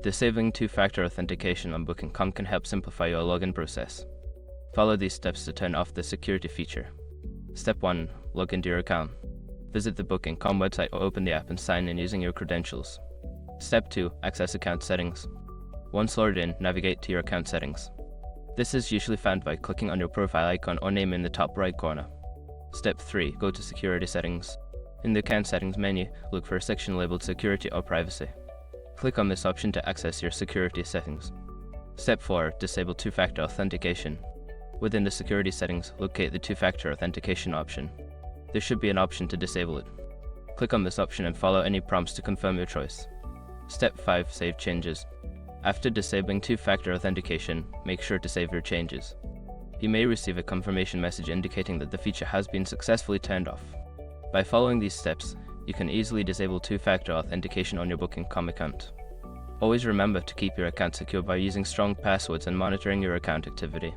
Disabling two-factor authentication on Booking.com can help simplify your login process. Follow these steps to turn off the security feature. Step 1. Log into your account. Visit the Booking.com website or open the app and sign in using your credentials. Step 2. Access account settings. Once logged in, navigate to your account settings. This is usually found by clicking on your profile icon or name in the top right corner. Step 3. Go to Security Settings. In the Account Settings menu, look for a section labeled Security or Privacy. Click on this option to access your security settings. Step 4. Disable two-factor authentication. Within the security settings, locate the two-factor authentication option. There should be an option to disable it. Click on this option and follow any prompts to confirm your choice. Step 5. Save changes. After disabling two-factor authentication, make sure to save your changes. You may receive a confirmation message indicating that the feature has been successfully turned off. By following these steps, you can easily disable two-factor authentication on your Booking.com account. Always remember to keep your account secure by using strong passwords and monitoring your account activity.